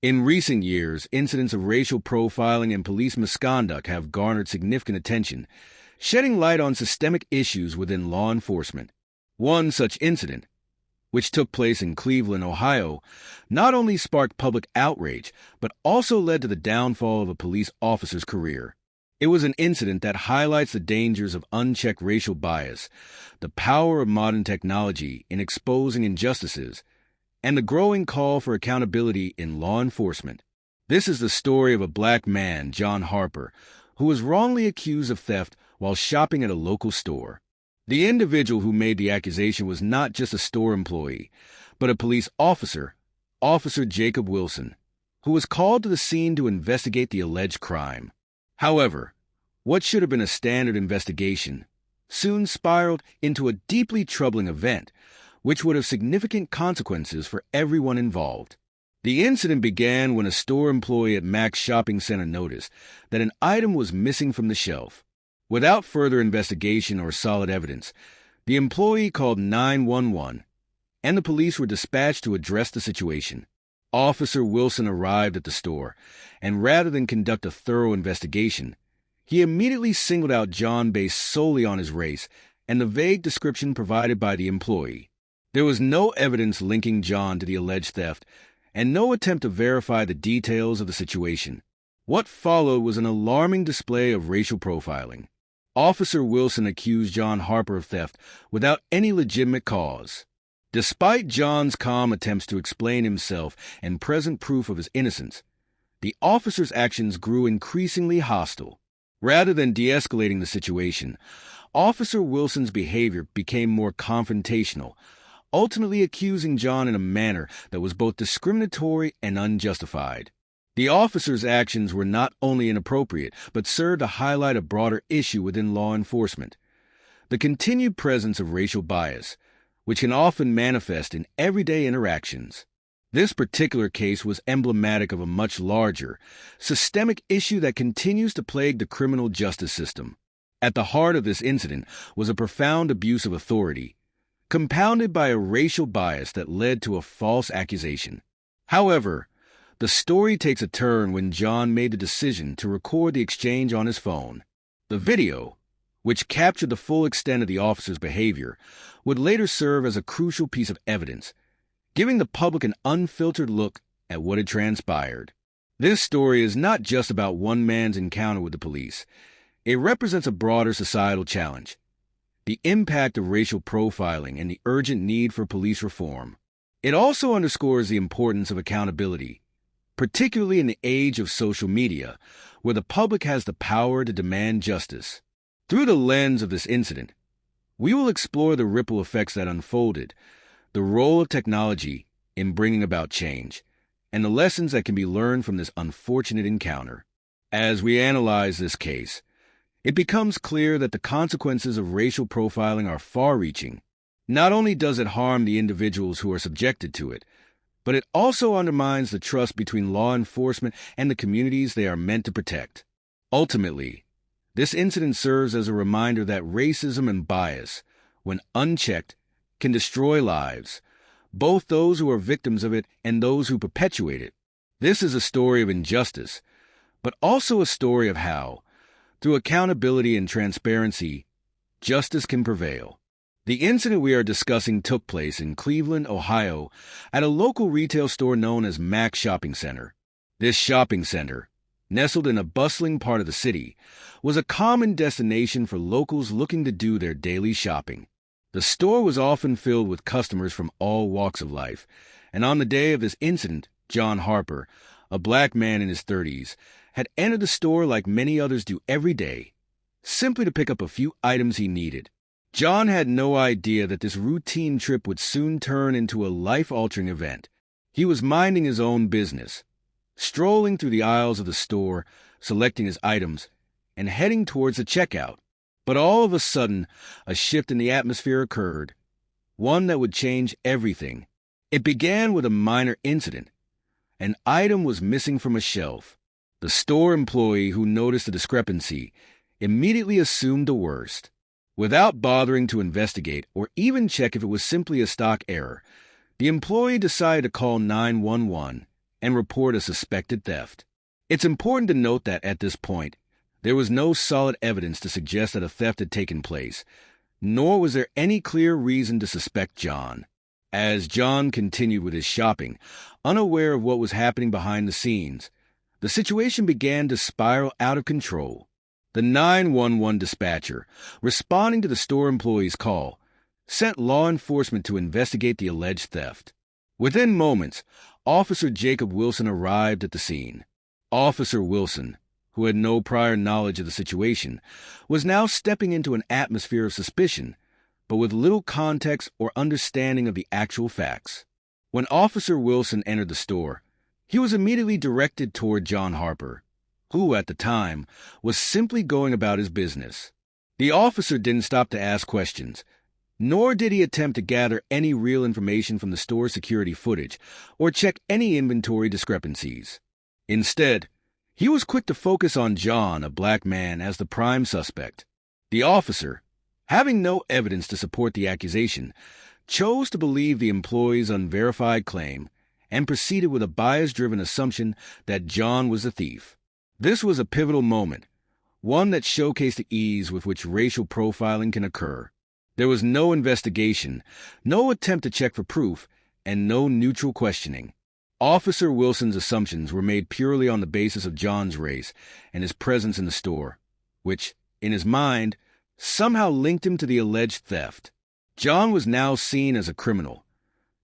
In recent years, incidents of racial profiling and police misconduct have garnered significant attention, shedding light on systemic issues within law enforcement. One such incident, which took place in Cleveland, Ohio, not only sparked public outrage, but also led to the downfall of a police officer's career. It was an incident that highlights the dangers of unchecked racial bias, the power of modern technology in exposing injustices, and the growing call for accountability in law enforcement. This is the story of a black man, John Harper, who was wrongly accused of theft while shopping at a local store. The individual who made the accusation was not just a store employee, but a police officer, Officer Jacob Wilson, who was called to the scene to investigate the alleged crime. However, what should have been a standard investigation soon spiraled into a deeply troubling event, which would have significant consequences for everyone involved. The incident began when a store employee at Mac's shopping center noticed that an item was missing from the shelf. Without further investigation or solid evidence, the employee called 911, and the police were dispatched to address the situation. Officer Wilson arrived at the store, and rather than conduct a thorough investigation, he immediately singled out John based solely on his race and the vague description provided by the employee. There was no evidence linking John to the alleged theft, and no attempt to verify the details of the situation. What followed was an alarming display of racial profiling. Officer Wilson accused John Harper of theft without any legitimate cause. Despite John's calm attempts to explain himself and present proof of his innocence, the officer's actions grew increasingly hostile. Rather than de-escalating the situation, Officer Wilson's behavior became more confrontational, ultimately accusing John in a manner that was both discriminatory and unjustified. The officer's actions were not only inappropriate, but served to highlight a broader issue within law enforcement: the continued presence of racial bias, which can often manifest in everyday interactions. This particular case was emblematic of a much larger, systemic issue that continues to plague the criminal justice system. At the heart of this incident was a profound abuse of authority, compounded by a racial bias that led to a false accusation. However, the story takes a turn when John made the decision to record the exchange on his phone. The video, which captured the full extent of the officer's behavior, would later serve as a crucial piece of evidence, giving the public an unfiltered look at what had transpired. This story is not just about one man's encounter with the police. It represents a broader societal challenge: the impact of racial profiling and the urgent need for police reform. It also underscores the importance of accountability, particularly in the age of social media, where the public has the power to demand justice. Through the lens of this incident, we will explore the ripple effects that unfolded, the role of technology in bringing about change, and the lessons that can be learned from this unfortunate encounter. As we analyze this case, it becomes clear that the consequences of racial profiling are far-reaching. Not only does it harm the individuals who are subjected to it, but it also undermines the trust between law enforcement and the communities they are meant to protect. Ultimately, this incident serves as a reminder that racism and bias, when unchecked, can destroy lives, both those who are victims of it and those who perpetuate it. This is a story of injustice, but also a story of how, through accountability and transparency, justice can prevail. The incident we are discussing took place in Cleveland, Ohio, at a local retail store known as Mac's Shopping Center. This shopping center, nestled in a bustling part of the city, was a common destination for locals looking to do their daily shopping. The store was often filled with customers from all walks of life, and on the day of this incident, John Harper, a black man in his 30s, had entered the store like many others do every day, simply to pick up a few items he needed. John had no idea that this routine trip would soon turn into a life-altering event. He was minding his own business, strolling through the aisles of the store, selecting his items, and heading towards the checkout. But all of a sudden, a shift in the atmosphere occurred, one that would change everything. It began with a minor incident. An item was missing from a shelf. The store employee who noticed the discrepancy immediately assumed the worst. Without bothering to investigate or even check if it was simply a stock error, the employee decided to call 911 and report a suspected theft. It's important to note that at this point, there was no solid evidence to suggest that a theft had taken place, nor was there any clear reason to suspect John. As John continued with his shopping, unaware of what was happening behind the scenes, the situation began to spiral out of control. The 911 dispatcher, responding to the store employee's call, sent law enforcement to investigate the alleged theft. Within moments, Officer Jacob Wilson arrived at the scene. Officer Wilson, who had no prior knowledge of the situation, was now stepping into an atmosphere of suspicion, but with little context or understanding of the actual facts. When Officer Wilson entered the store, he was immediately directed toward John Harper, who, at the time, was simply going about his business. The officer didn't stop to ask questions, nor did he attempt to gather any real information from the store security footage or check any inventory discrepancies. Instead, he was quick to focus on John, a black man, as the prime suspect. The officer, having no evidence to support the accusation, chose to believe the employee's unverified claim and proceeded with a bias-driven assumption that John was the thief. This was a pivotal moment, one that showcased the ease with which racial profiling can occur. There was no investigation, no attempt to check for proof, and no neutral questioning. Officer Wilson's assumptions were made purely on the basis of John's race and his presence in the store, which, in his mind, somehow linked him to the alleged theft. John was now seen as a criminal,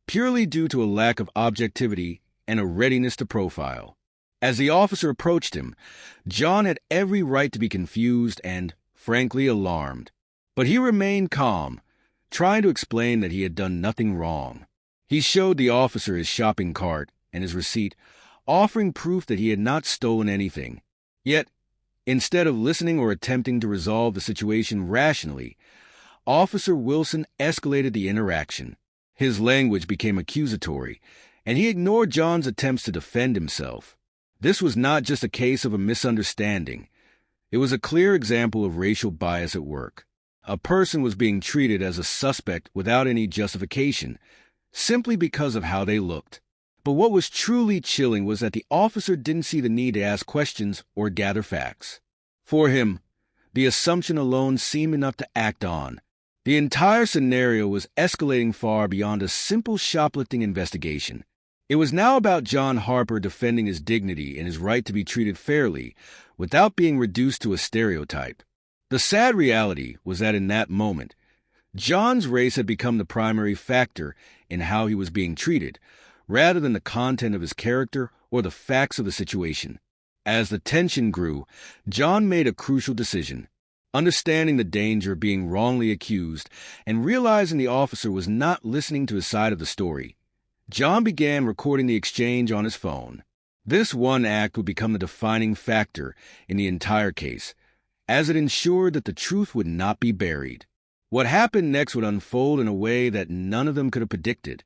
purely due to a lack of objectivity and a readiness to profile. As the officer approached him, John had every right to be confused and, frankly, alarmed. But he remained calm, trying to explain that he had done nothing wrong. He showed the officer his shopping cart and his receipt, offering proof that he had not stolen anything. Yet, instead of listening or attempting to resolve the situation rationally, Officer Wilson escalated the interaction. His language became accusatory, and he ignored John's attempts to defend himself. This was not just a case of a misunderstanding. It was a clear example of racial bias at work. A person was being treated as a suspect without any justification, simply because of how they looked. But what was truly chilling was that the officer didn't see the need to ask questions or gather facts. For him, the assumption alone seemed enough to act on. The entire scenario was escalating far beyond a simple shoplifting investigation. It was now about John Harper defending his dignity and his right to be treated fairly without being reduced to a stereotype. The sad reality was that in that moment, John's race had become the primary factor in how he was being treated, rather than the content of his character or the facts of the situation. As the tension grew, John made a crucial decision. Understanding the danger of being wrongly accused and realizing the officer was not listening to his side of the story, John began recording the exchange on his phone. This one act would become the defining factor in the entire case, as it ensured that the truth would not be buried. What happened next would unfold in a way that none of them could have predicted.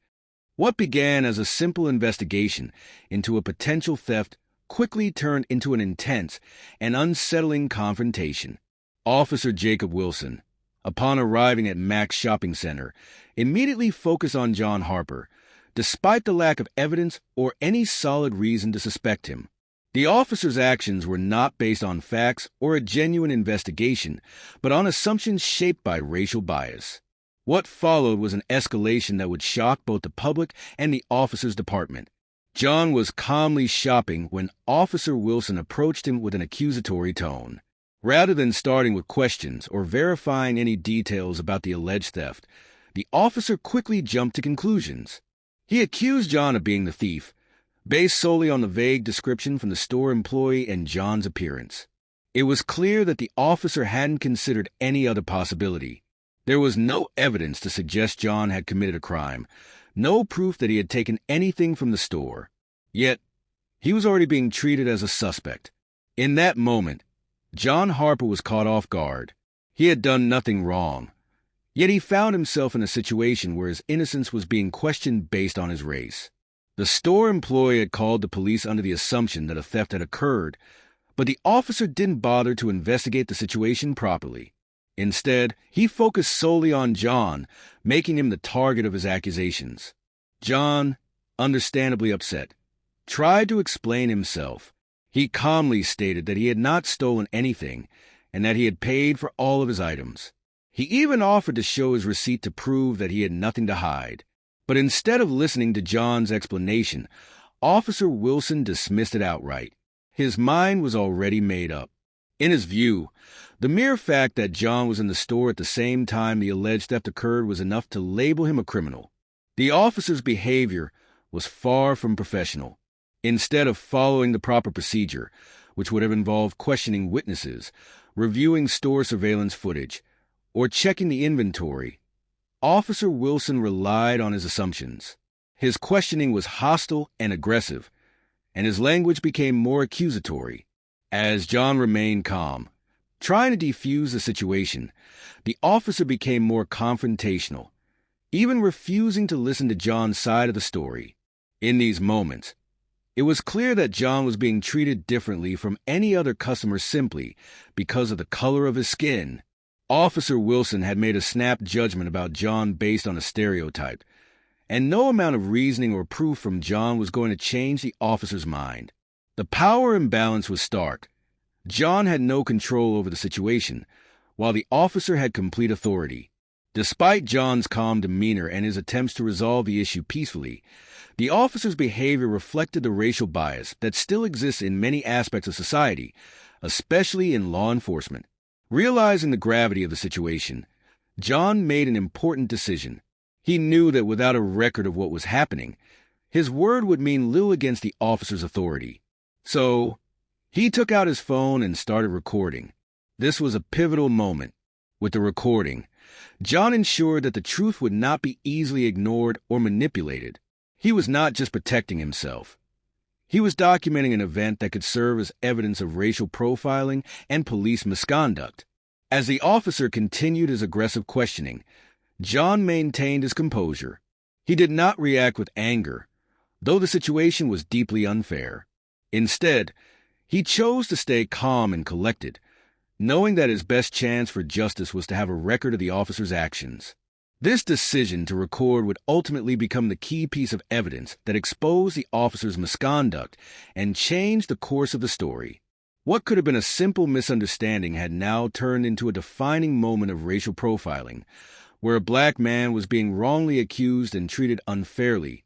What began as a simple investigation into a potential theft quickly turned into an intense and unsettling confrontation. Officer Jacob Wilson, upon arriving at Mac's shopping center, immediately focused on John Harper, despite the lack of evidence or any solid reason to suspect him. The officer's actions were not based on facts or a genuine investigation, but on assumptions shaped by racial bias. What followed was an escalation that would shock both the public and the officer's department. John was calmly shopping when Officer Wilson approached him with an accusatory tone. Rather than starting with questions or verifying any details about the alleged theft, the officer quickly jumped to conclusions. He accused John of being the thief, based solely on the vague description from the store employee and John's appearance. It was clear that the officer hadn't considered any other possibility. There was no evidence to suggest John had committed a crime, no proof that he had taken anything from the store. Yet, he was already being treated as a suspect. In that moment, John Harper was caught off guard. He had done nothing wrong. Yet he found himself in a situation where his innocence was being questioned based on his race. The store employee had called the police under the assumption that a theft had occurred, but the officer didn't bother to investigate the situation properly. Instead, he focused solely on John, making him the target of his accusations. John, understandably upset, tried to explain himself. He calmly stated that he had not stolen anything and that he had paid for all of his items. He even offered to show his receipt to prove that he had nothing to hide. But instead of listening to John's explanation, Officer Wilson dismissed it outright. His mind was already made up. In his view, the mere fact that John was in the store at the same time the alleged theft occurred was enough to label him a criminal. The officer's behavior was far from professional. Instead of following the proper procedure, which would have involved questioning witnesses, reviewing store surveillance footage, or checking the inventory, Officer Wilson relied on his assumptions. His questioning was hostile and aggressive, and his language became more accusatory. As John remained calm, trying to defuse the situation, the officer became more confrontational, even refusing to listen to John's side of the story. In these moments, it was clear that John was being treated differently from any other customer simply because of the color of his skin. Officer Wilson had made a snap judgment about John based on a stereotype, and no amount of reasoning or proof from John was going to change the officer's mind. The power imbalance was stark. John had no control over the situation, while the officer had complete authority. Despite John's calm demeanor and his attempts to resolve the issue peacefully, the officer's behavior reflected the racial bias that still exists in many aspects of society, especially in law enforcement. Realizing the gravity of the situation, John made an important decision. He knew that without a record of what was happening, his word would mean little against the officer's authority. So, he took out his phone and started recording. This was a pivotal moment. With the recording, John ensured that the truth would not be easily ignored or manipulated. He was not just protecting himself. He was documenting an event that could serve as evidence of racial profiling and police misconduct. As the officer continued his aggressive questioning, John maintained his composure. He did not react with anger, though the situation was deeply unfair. Instead, he chose to stay calm and collected, knowing that his best chance for justice was to have a record of the officer's actions. This decision to record would ultimately become the key piece of evidence that exposed the officer's misconduct and changed the course of the story. What could have been a simple misunderstanding had now turned into a defining moment of racial profiling, where a black man was being wrongly accused and treated unfairly,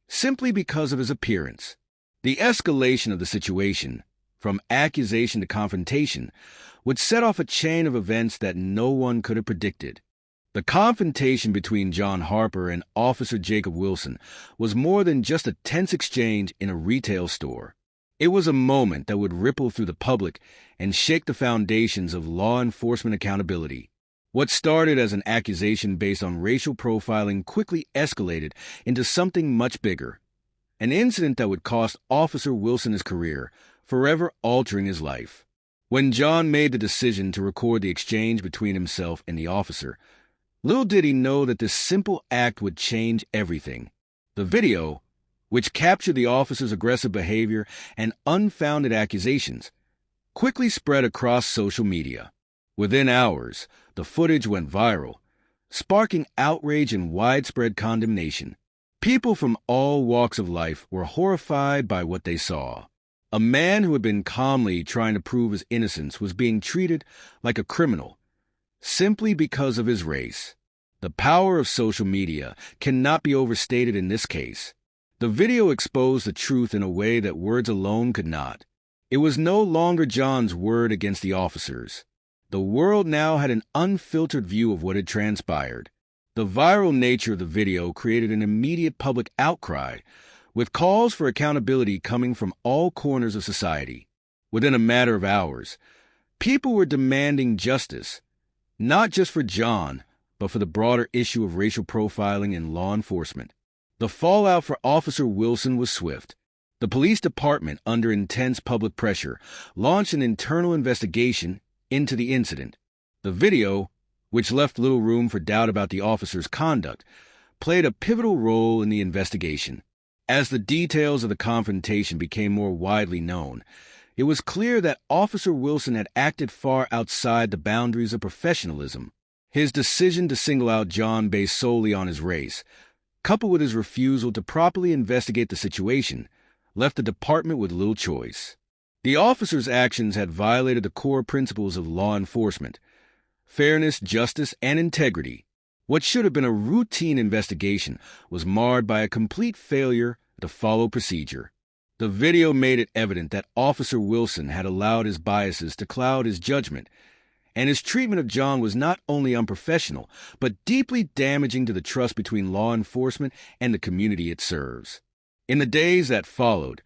simply because of his appearance. The escalation of the situation, from accusation to confrontation, would set off a chain of events that no one could have predicted. The confrontation between John Harper and Officer Jacob Wilson was more than just a tense exchange in a retail store. It was a moment that would ripple through the public and shake the foundations of law enforcement accountability. What started as an accusation based on racial profiling quickly escalated into something much bigger, an incident that would cost Officer Wilson his career, forever altering his life. When John made the decision to record the exchange between himself and the officer, little did he know that this simple act would change everything. The video, which captured the officer's aggressive behavior and unfounded accusations, quickly spread across social media. Within hours, the footage went viral, sparking outrage and widespread condemnation. People from all walks of life were horrified by what they saw. A man who had been calmly trying to prove his innocence was being treated like a criminal, simply because of his race. The power of social media cannot be overstated in this case. The video exposed the truth in a way that words alone could not. It was no longer John's word against the officers. The world now had an unfiltered view of what had transpired. The viral nature of the video created an immediate public outcry, with calls for accountability coming from all corners of society. Within a matter of hours, people were demanding justice, not just for John, but for the broader issue of racial profiling in law enforcement. The fallout for Officer Wilson was swift. The police department, under intense public pressure, launched an internal investigation into the incident. The video, which left little room for doubt about the officer's conduct, played a pivotal role in the investigation. As the details of the confrontation became more widely known, it was clear that Officer Wilson had acted far outside the boundaries of professionalism. His decision to single out John based solely on his race, coupled with his refusal to properly investigate the situation, left the department with little choice. The officer's actions had violated the core principles of law enforcement: fairness, justice, and integrity. What should have been a routine investigation was marred by a complete failure to follow procedure. The video made it evident that Officer Wilson had allowed his biases to cloud his judgment, and his treatment of John was not only unprofessional, but deeply damaging to the trust between law enforcement and the community it serves. In the days that followed,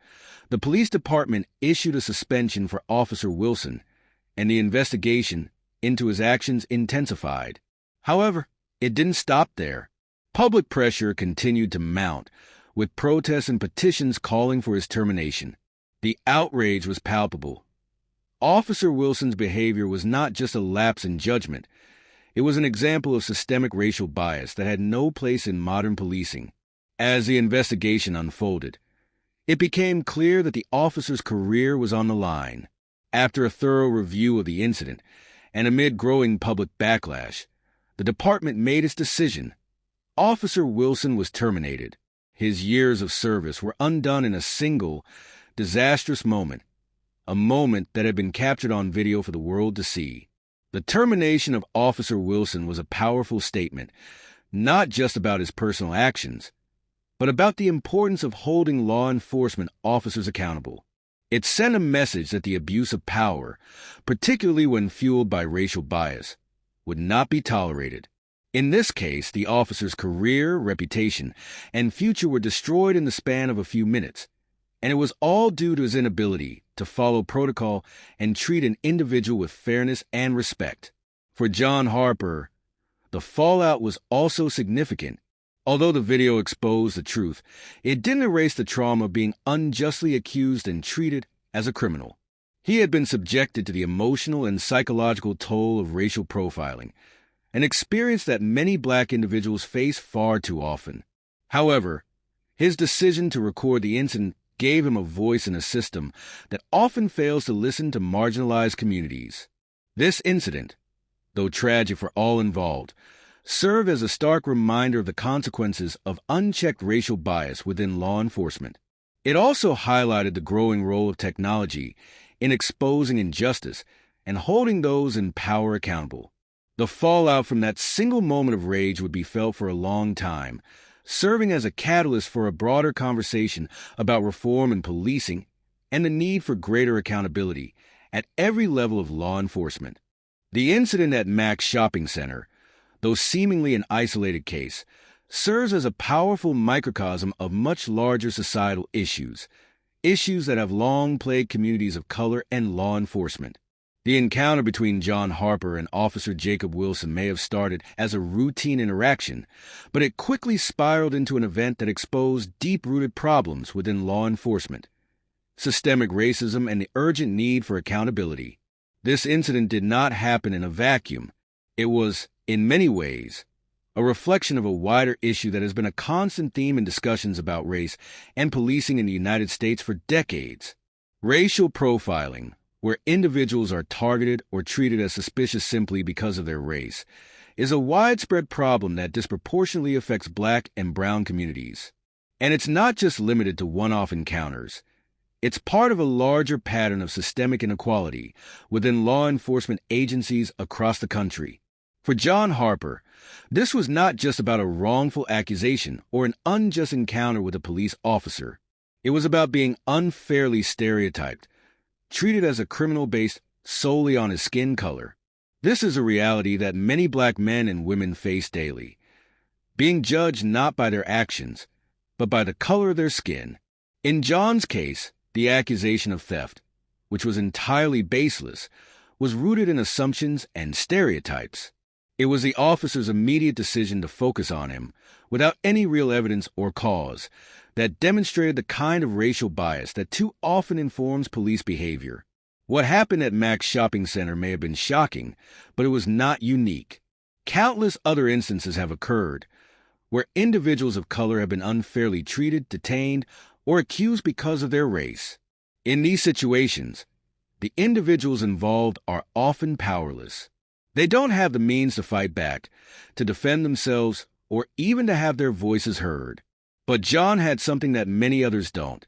the police department issued a suspension for Officer Wilson, and the investigation into his actions intensified. However, it didn't stop there. Public pressure continued to mount, with protests and petitions calling for his termination. The outrage was palpable. Officer Wilson's behavior was not just a lapse in judgment. It was an example of systemic racial bias that had no place in modern policing. As the investigation unfolded, it became clear that the officer's career was on the line. After a thorough review of the incident, and amid growing public backlash, the department made its decision. Officer Wilson was terminated. His years of service were undone in a single, disastrous moment, a moment that had been captured on video for the world to see. The termination of Officer Wilson was a powerful statement, not just about his personal actions, but about the importance of holding law enforcement officers accountable. It sent a message that the abuse of power, particularly when fueled by racial bias, would not be tolerated. In this case, the officer's career, reputation, and future were destroyed in the span of a few minutes, and it was all due to his inability to follow protocol and treat an individual with fairness and respect. For John Harper, the fallout was also significant. Although the video exposed the truth, it didn't erase the trauma of being unjustly accused and treated as a criminal. He had been subjected to the emotional and psychological toll of racial profiling, an experience that many black individuals face far too often. However, his decision to record the incident gave him a voice in a system that often fails to listen to marginalized communities. This incident, though tragic for all involved, served as a stark reminder of the consequences of unchecked racial bias within law enforcement. It also highlighted the growing role of technology in exposing injustice and holding those in power accountable. The fallout from that single moment of rage would be felt for a long time, serving as a catalyst for a broader conversation about reform in policing and the need for greater accountability at every level of law enforcement. The incident at Mac's shopping center, though seemingly an isolated case, serves as a powerful microcosm of much larger societal issues that have long plagued communities of color and law enforcement. The encounter between John Harper and Officer Jacob Wilson may have started as a routine interaction, but it quickly spiraled into an event that exposed deep-rooted problems within law enforcement: systemic racism and the urgent need for accountability. This incident did not happen in a vacuum. It was, in many ways, a reflection of a wider issue that has been a constant theme in discussions about race and policing in the United States for decades. Racial profiling, where individuals are targeted or treated as suspicious simply because of their race, is a widespread problem that disproportionately affects black and brown communities. And it's not just limited to one-off encounters. It's part of a larger pattern of systemic inequality within law enforcement agencies across the country. For John Harper, this was not just about a wrongful accusation or an unjust encounter with a police officer. It was about being unfairly stereotyped, treated as a criminal based solely on his skin color. This is a reality that many black men and women face daily, being judged not by their actions, but by the color of their skin. In John's case, the accusation of theft, which was entirely baseless, was rooted in assumptions and stereotypes. It was the officer's immediate decision to focus on him, without any real evidence or cause, that demonstrated the kind of racial bias that too often informs police behavior. What happened at Mac's shopping center may have been shocking, but it was not unique. Countless other instances have occurred, where individuals of color have been unfairly treated, detained, or accused because of their race. In these situations, the individuals involved are often powerless. They don't have the means to fight back, to defend themselves, or even to have their voices heard. But John had something that many others don't: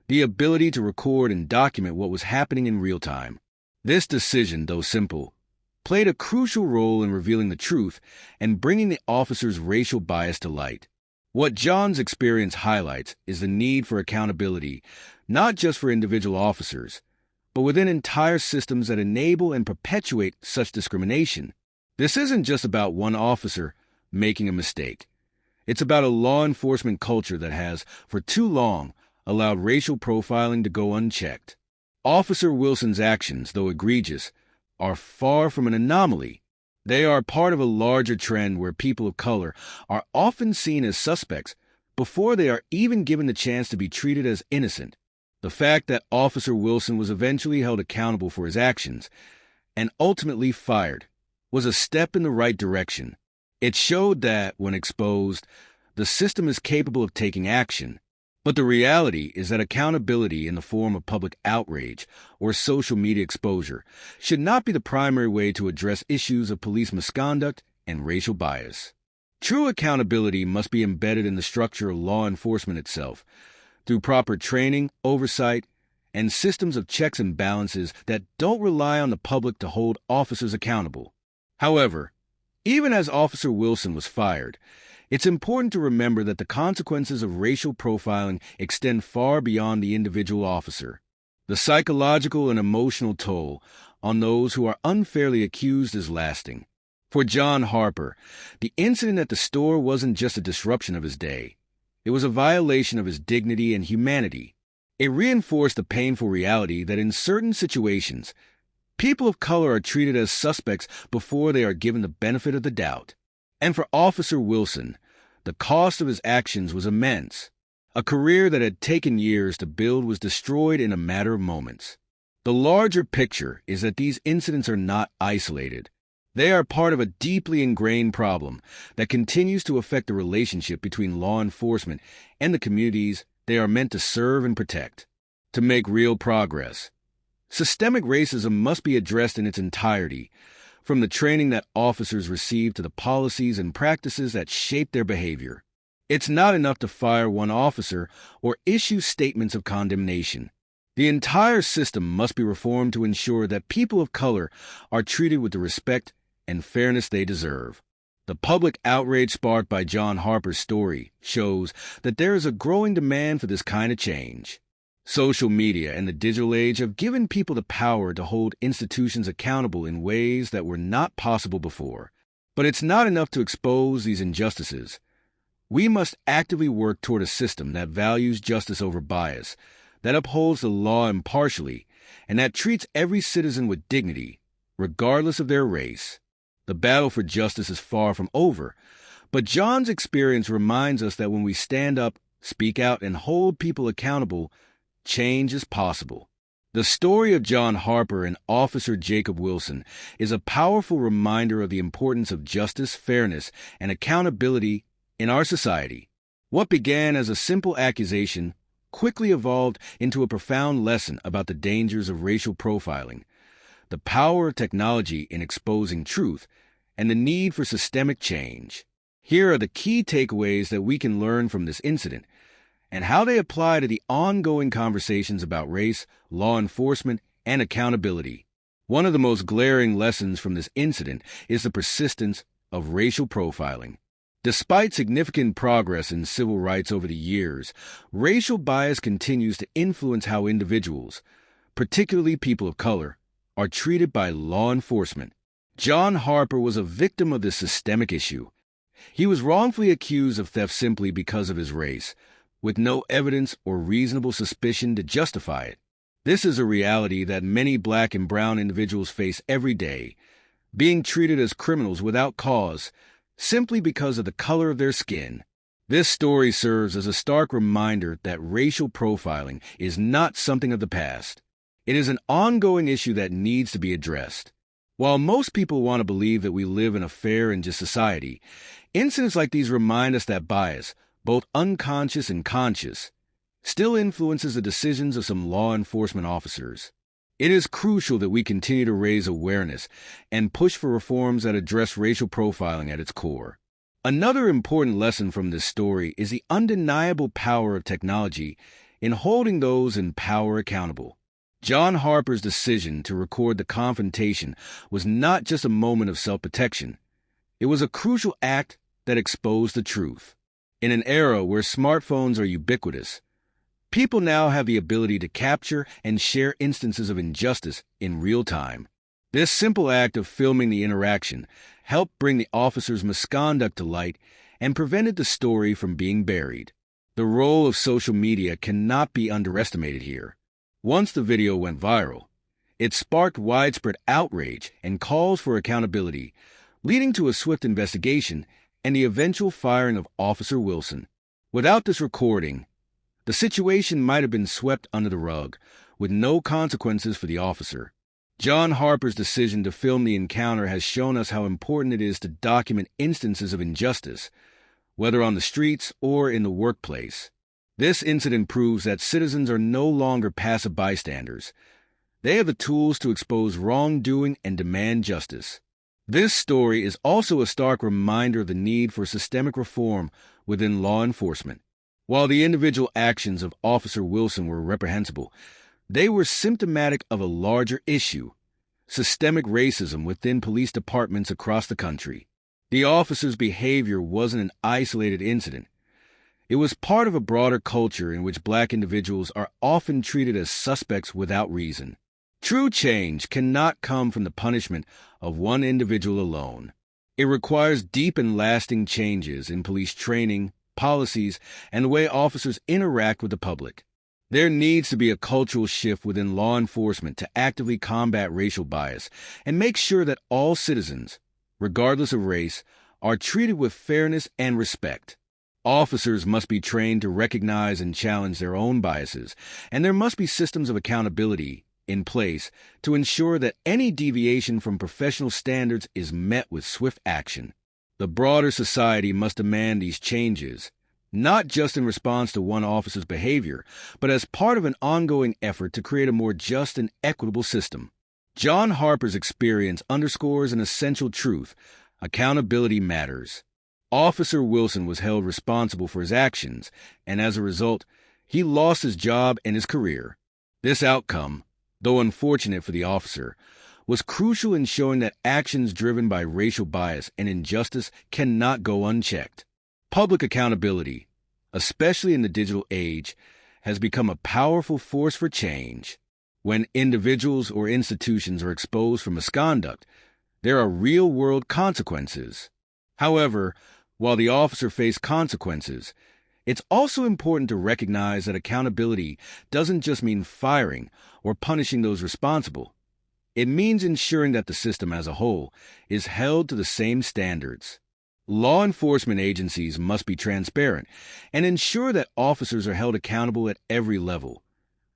the ability to record and document what was happening in real time. This decision, though simple, played a crucial role in revealing the truth and bringing the officer's racial bias to light. What John's experience highlights is the need for accountability, not just for individual officers, but within entire systems that enable and perpetuate such discrimination. This isn't just about one officer making a mistake. It's about a law enforcement culture that has, for too long, allowed racial profiling to go unchecked. Officer Wilson's actions, though egregious, are far from an anomaly. They are part of a larger trend where people of color are often seen as suspects before they are even given the chance to be treated as innocent. The fact that Officer Wilson was eventually held accountable for his actions and ultimately fired was a step in the right direction. It showed that, when exposed, the system is capable of taking action. But the reality is that accountability in the form of public outrage or social media exposure should not be the primary way to address issues of police misconduct and racial bias. True accountability must be embedded in the structure of law enforcement itself, through proper training, oversight, and systems of checks and balances that don't rely on the public to hold officers accountable. However, even as Officer Wilson was fired, it's important to remember that the consequences of racial profiling extend far beyond the individual officer. The psychological and emotional toll on those who are unfairly accused is lasting. For John Harper, the incident at the store wasn't just a disruption of his day. It was a violation of his dignity and humanity. It reinforced the painful reality that in certain situations, people of color are treated as suspects before they are given the benefit of the doubt. And for Officer Wilson, the cost of his actions was immense. A career that had taken years to build was destroyed in a matter of moments. The larger picture is that these incidents are not isolated. They are part of a deeply ingrained problem that continues to affect the relationship between law enforcement and the communities they are meant to serve and protect. To make real progress, systemic racism must be addressed in its entirety, from the training that officers receive to the policies and practices that shape their behavior. It's not enough to fire one officer or issue statements of condemnation. The entire system must be reformed to ensure that people of color are treated with the respect and fairness they deserve. The public outrage sparked by John Harper's story shows that there is a growing demand for this kind of change. Social media and the digital age have given people the power to hold institutions accountable in ways that were not possible before. But it's not enough to expose these injustices. We must actively work toward a system that values justice over bias, that upholds the law impartially, and that treats every citizen with dignity, regardless of their race. The battle for justice is far from over, but John's experience reminds us that when we stand up, speak out, and hold people accountable, change is possible. The story of John Harper and Officer Jacob Wilson is a powerful reminder of the importance of justice, fairness, and accountability in our society. What began as a simple accusation quickly evolved into a profound lesson about the dangers of racial profiling, the power of technology in exposing truth, and the need for systemic change. Here are the key takeaways that we can learn from this incident, and how they apply to the ongoing conversations about race, law enforcement, and accountability. One of the most glaring lessons from this incident is the persistence of racial profiling. Despite significant progress in civil rights over the years, racial bias continues to influence how individuals, particularly people of color, are treated by law enforcement. John Harper was a victim of this systemic issue. He was wrongfully accused of theft simply because of his race, with no evidence or reasonable suspicion to justify it. This is a reality that many black and brown individuals face every day, being treated as criminals without cause, simply because of the color of their skin. This story serves as a stark reminder that racial profiling is not something of the past. It is an ongoing issue that needs to be addressed. While most people want to believe that we live in a fair and just society, incidents like these remind us that bias, both unconscious and conscious, still influences the decisions of some law enforcement officers. It is crucial that we continue to raise awareness and push for reforms that address racial profiling at its core. Another important lesson from this story is the undeniable power of technology in holding those in power accountable. John Harper's decision to record the confrontation was not just a moment of self-protection. It was a crucial act that exposed the truth. In an era where smartphones are ubiquitous, people now have the ability to capture and share instances of injustice in real time. This simple act of filming the interaction helped bring the officer's misconduct to light and prevented the story from being buried. The role of social media cannot be underestimated here. Once the video went viral, it sparked widespread outrage and calls for accountability, leading to a swift investigation and the eventual firing of Officer Wilson. Without this recording, the situation might have been swept under the rug, with no consequences for the officer. John Harper's decision to film the encounter has shown us how important it is to document instances of injustice, whether on the streets or in the workplace. This incident proves that citizens are no longer passive bystanders. They have the tools to expose wrongdoing and demand justice. This story is also a stark reminder of the need for systemic reform within law enforcement. While the individual actions of Officer Wilson were reprehensible, they were symptomatic of a larger issue: systemic racism within police departments across the country. The officer's behavior wasn't an isolated incident. It was part of a broader culture in which Black individuals are often treated as suspects without reason. True change cannot come from the punishment of one individual alone. It requires deep and lasting changes in police training, policies, and the way officers interact with the public. There needs to be a cultural shift within law enforcement to actively combat racial bias and make sure that all citizens, regardless of race, are treated with fairness and respect. Officers must be trained to recognize and challenge their own biases, and there must be systems of accountability in place to ensure that any deviation from professional standards is met with swift action. The broader society must demand these changes, not just in response to one officer's behavior, but as part of an ongoing effort to create a more just and equitable system. John Harper's experience underscores an essential truth: accountability matters. Officer Wilson was held responsible for his actions, and as a result, he lost his job and his career. This outcome, though unfortunate for the officer, was crucial in showing that actions driven by racial bias and injustice cannot go unchecked. Public accountability, especially in the digital age, has become a powerful force for change. When individuals or institutions are exposed for misconduct, there are real-world consequences. However, while the officer faced consequences, it's also important to recognize that accountability doesn't just mean firing or punishing those responsible. It means ensuring that the system as a whole is held to the same standards. Law enforcement agencies must be transparent and ensure that officers are held accountable at every level,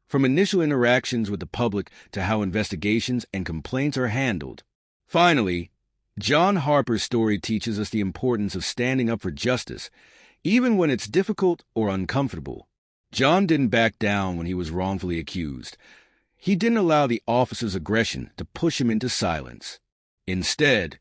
from initial interactions with the public to how investigations and complaints are handled. Finally, John Harper's story teaches us the importance of standing up for justice, even when it's difficult or uncomfortable. John didn't back down when he was wrongfully accused. He didn't allow the officer's aggression to push him into silence. Instead,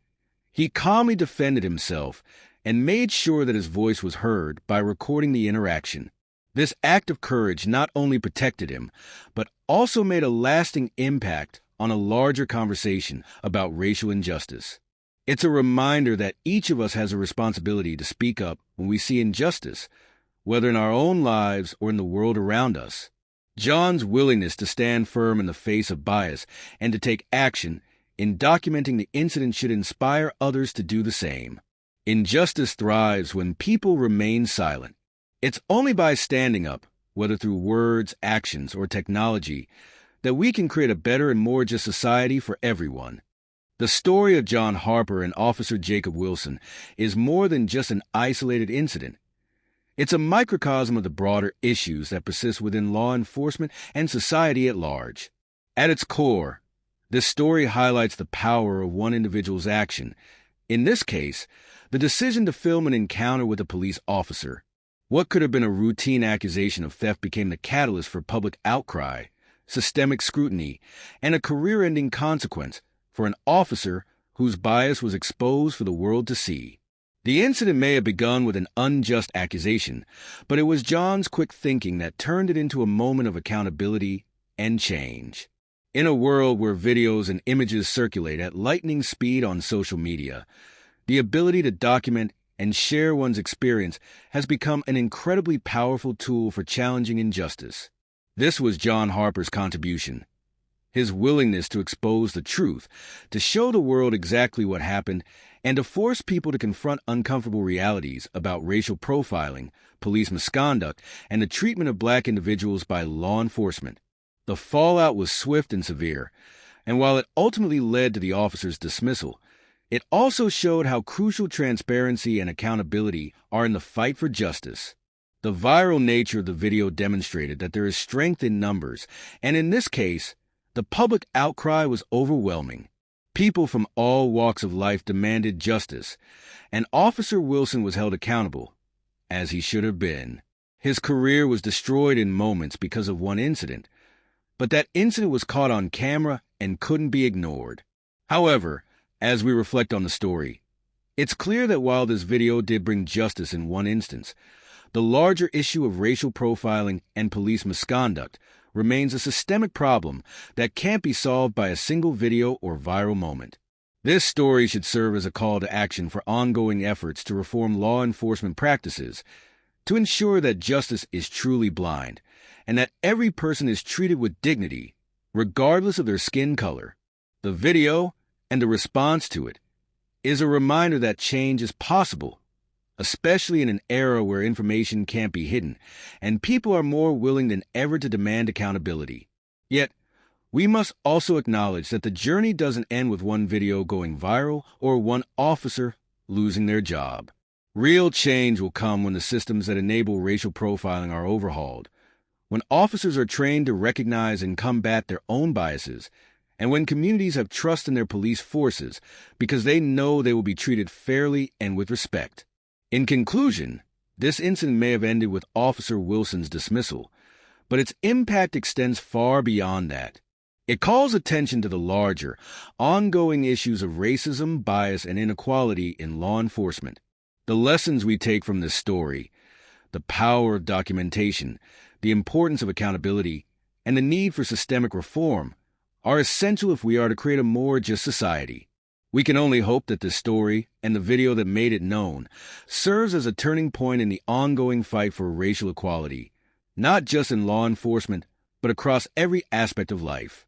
he calmly defended himself and made sure that his voice was heard by recording the interaction. This act of courage not only protected him, but also made a lasting impact on a larger conversation about racial injustice. It's a reminder that each of us has a responsibility to speak up when we see injustice, whether in our own lives or in the world around us. John's willingness to stand firm in the face of bias and to take action in documenting the incident should inspire others to do the same. Injustice thrives when people remain silent. It's only by standing up, whether through words, actions, or technology, that we can create a better and more just society for everyone. The story of John Harper and Officer Jacob Wilson is more than just an isolated incident. It's a microcosm of the broader issues that persist within law enforcement and society at large. At its core, this story highlights the power of one individual's action. In this case, the decision to film an encounter with a police officer. What could have been a routine accusation of theft became the catalyst for public outcry, systemic scrutiny, and a career-ending consequence for an officer whose bias was exposed for the world to see. The incident may have begun with an unjust accusation, but it was John's quick thinking that turned it into a moment of accountability and change. In a world where videos and images circulate at lightning speed on social media, the ability to document and share one's experience has become an incredibly powerful tool for challenging injustice. This was John Harper's contribution. His willingness to expose the truth, to show the world exactly what happened, and to force people to confront uncomfortable realities about racial profiling, police misconduct, and the treatment of black individuals by law enforcement. The fallout was swift and severe, and while it ultimately led to the officer's dismissal, it also showed how crucial transparency and accountability are in the fight for justice. The viral nature of the video demonstrated that there is strength in numbers, and in this case, the public outcry was overwhelming. People from all walks of life demanded justice, and Officer Wilson was held accountable, as he should have been. His career was destroyed in moments because of one incident, but that incident was caught on camera and couldn't be ignored. However, as we reflect on the story, it's clear that while this video did bring justice in one instance, the larger issue of racial profiling and police misconduct remains a systemic problem that can't be solved by a single video or viral moment. This story should serve as a call to action for ongoing efforts to reform law enforcement practices, to ensure that justice is truly blind, and that every person is treated with dignity, regardless of their skin color. The video, and the response to it, is a reminder that change is possible, especially in an era where information can't be hidden, and people are more willing than ever to demand accountability. Yet, we must also acknowledge that the journey doesn't end with one video going viral or one officer losing their job. Real change will come when the systems that enable racial profiling are overhauled, when officers are trained to recognize and combat their own biases, and when communities have trust in their police forces because they know they will be treated fairly and with respect. In conclusion, this incident may have ended with Officer Wilson's dismissal, but its impact extends far beyond that. It calls attention to the larger, ongoing issues of racism, bias, and inequality in law enforcement. The lessons we take from this story, the power of documentation, the importance of accountability, and the need for systemic reform, are essential if we are to create a more just society. We can only hope that this story, and the video that made it known, serves as a turning point in the ongoing fight for racial equality, not just in law enforcement, but across every aspect of life.